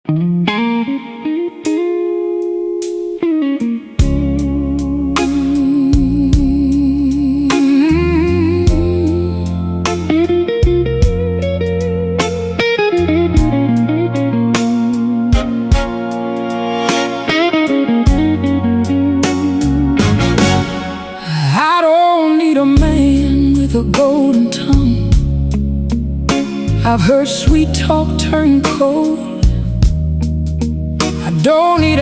I don't need a man with a golden tongue. I've heard sweet talk turn cold. I don't need